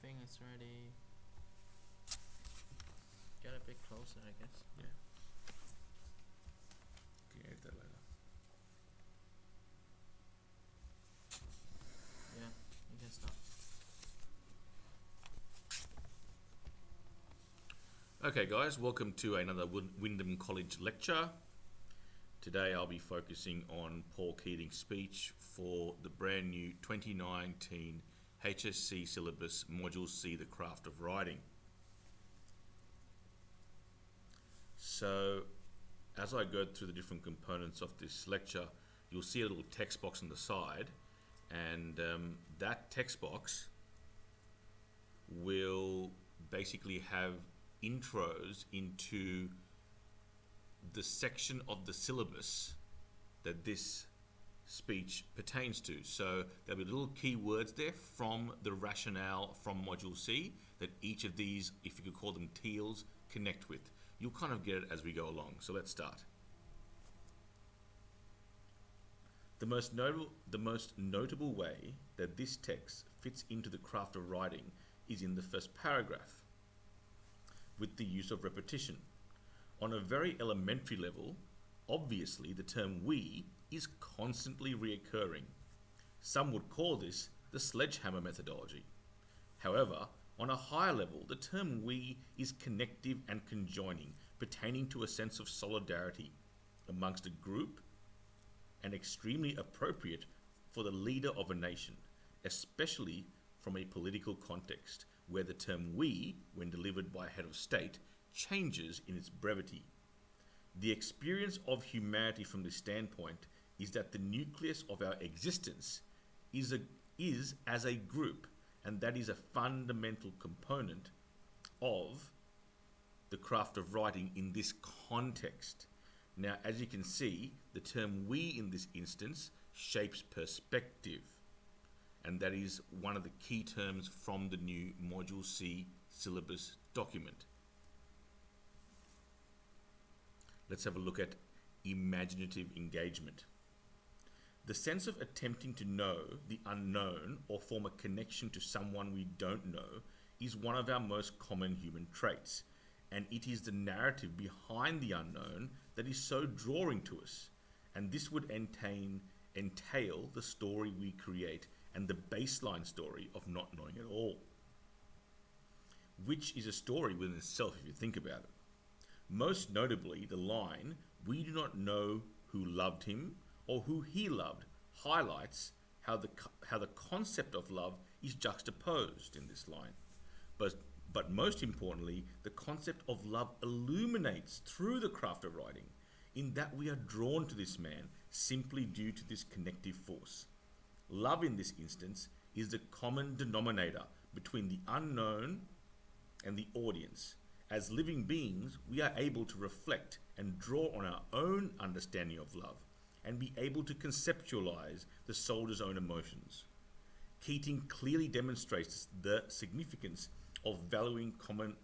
think it's ready. Get a bit closer, I guess. Yeah. Can you edit that later? Yeah, you can start. Okay guys, welcome to another Wyndham College lecture. Today I'll be focusing on Paul Keating's speech for the brand new 2019 HSC syllabus Module C, The Craft of Writing. So as I go through the different components of this lecture, you'll see a little text box on the side, and that text box will basically have intros into the section of the syllabus that this speech pertains to. So there'll be little keywords there from the rationale from Module C that each of these, if you could call them teals, connect with. You'll kind of get it as we go along. So let's start. The most notable way that this text fits into the craft of writing is in the first paragraph, with the use of repetition. On a very elementary level, obviously the term we is constantly reoccurring. Some would call this the sledgehammer methodology. However, on a higher level, the term we is connective and conjoining, pertaining to a sense of solidarity amongst a group, and extremely appropriate for the leader of a nation, especially from a political context, where the term we, when delivered by a head of state, changes in its brevity. The experience of humanity from this standpoint is that the nucleus of our existence is as a group, and that is a fundamental component of the craft of writing in this context. Now, as you can see, the term we in this instance shapes perspective, and that is one of the key terms from the new Module C syllabus document. Let's have a look at imaginative engagement. The sense of attempting to know the unknown or form a connection to someone we don't know is one of our most common human traits, and it is the narrative behind the unknown that is so drawing to us, and this would entail the story we create and the baseline story of not knowing at all, which is a story within itself if you think about it. Most notably, the line, "We do not know who loved him or who he loved," highlights how the concept of love is juxtaposed in this line. But most importantly, the concept of love illuminates through the craft of writing, in that we are drawn to this man simply due to this connective force. Love in this instance is the common denominator between the unknown and the audience. As living beings, we are able to reflect and draw on our own understanding of love and be able to conceptualize the soldier's own emotions. Keating clearly demonstrates the significance of valuing common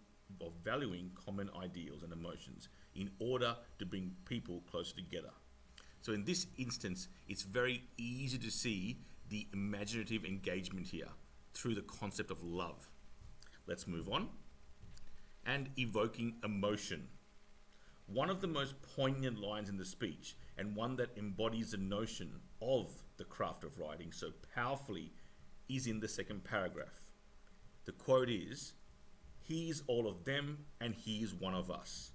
ideals and emotions in order to bring people closer together. So in this instance, it's very easy to see the imaginative engagement here through the concept of love. Let's move on. And evoking emotion. One of the most poignant lines in the speech, and one that embodies the notion of the craft of writing so powerfully, is in the second paragraph. The quote is, "He is all of them and he is one of us."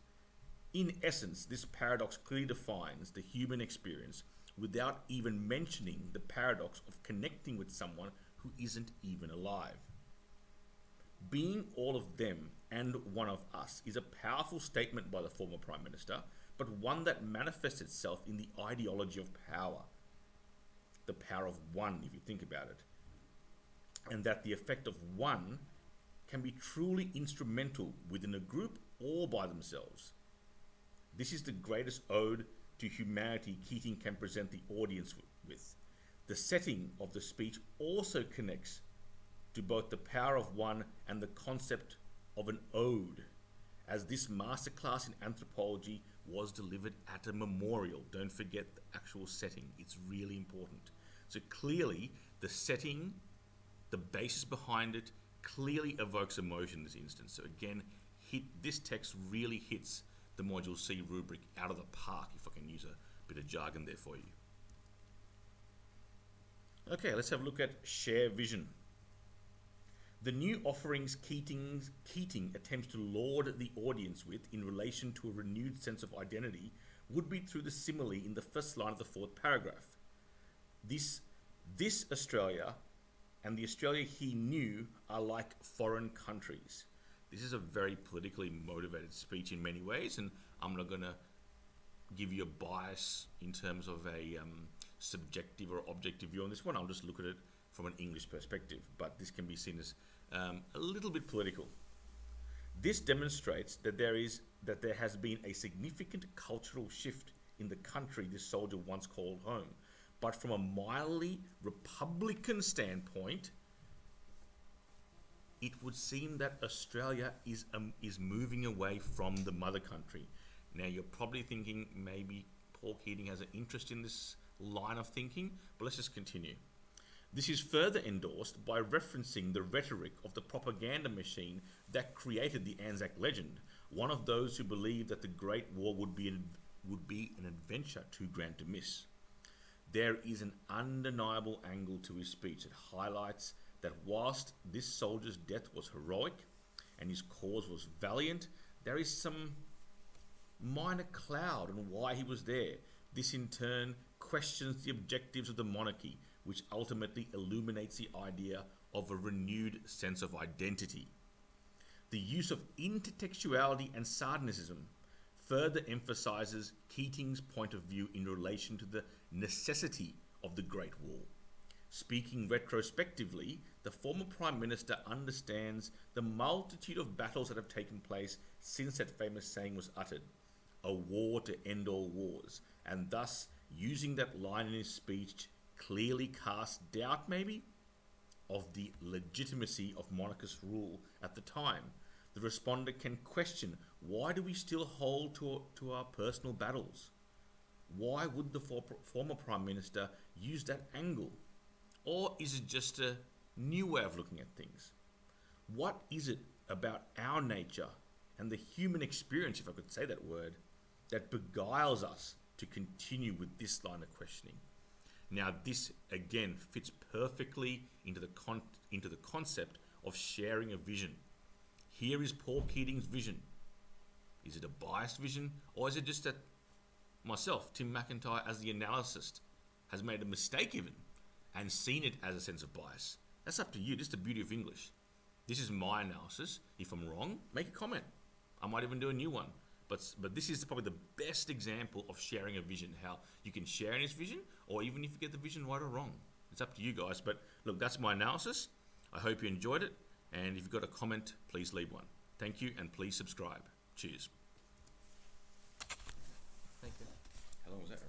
In essence, this paradox clearly defines the human experience without even mentioning the paradox of connecting with someone who isn't even alive. Being all of them and one of us is a powerful statement by the former Prime Minister, but one that manifests itself in the ideology of power. The power of one, if you think about it. And that the effect of one can be truly instrumental within a group or by themselves. This is the greatest ode to humanity Keating can present the audience with. The setting of the speech also connects to both the power of one and the concept of an ode, as this masterclass in anthropology was delivered at a memorial. Don't forget the actual setting, it's really important. So clearly the setting, the basis behind it, clearly evokes emotion in this instance. So again, this text really hits the Module C rubric out of the park, if I can use a bit of jargon there for you. Okay, let's have a look at share vision. The new offerings Keating attempts to laud the audience with in relation to a renewed sense of identity would be through the simile in the first line of the fourth paragraph. This Australia and the Australia he knew are like foreign countries. This is a very politically motivated speech in many ways, and I'm not going to give you a bias in terms of a subjective or objective view on this one. I'll just look at it from an English perspective, but this can be seen as a little bit political. This demonstrates that there has been a significant cultural shift in the country this soldier once called home. But from a mildly Republican standpoint, it would seem that Australia is moving away from the mother country. Now, you're probably thinking maybe Paul Keating has an interest in this line of thinking, but let's just continue. This is further endorsed by referencing the rhetoric of the propaganda machine that created the Anzac legend, one of those who believed that the Great War would be an adventure too grand to miss. There is an undeniable angle to his speech that highlights that whilst this soldier's death was heroic and his cause was valiant, there is some minor cloud on why he was there. This in turn questions the objectives of the monarchy, which ultimately illuminates the idea of a renewed sense of identity. The use of intertextuality and sarcasm further emphasizes Keating's point of view in relation to the necessity of the Great War. Speaking retrospectively, the former Prime Minister understands the multitude of battles that have taken place since that famous saying was uttered, "A war to end all wars," and thus, using that line in his speech, clearly casts doubt, maybe, of the legitimacy of monarchist rule at the time. The responder can question, why do we still hold to our personal battles? Why would the former Prime Minister use that angle? Or is it just a new way of looking at things? What is it about our nature and the human experience, if I could say that word, that beguiles us to continue with this line of questioning? Now, this again fits perfectly into the concept of sharing a vision. Here is Paul Keating's vision. Is it a biased vision, or is it just that myself, Tim McIntyre, as the analyst, has made a mistake even and seen it as a sense of bias? That's up to you. This is the beauty of English. This is my analysis. If I'm wrong, make a comment. I might even do a new one. But this is probably the best example of sharing a vision, how you can share in this vision, or even if you get the vision right or wrong. It's up to you guys. But look, that's my analysis. I hope you enjoyed it. And if you've got a comment, please leave one. Thank you, and please subscribe. Cheers. Thank you. How long was that?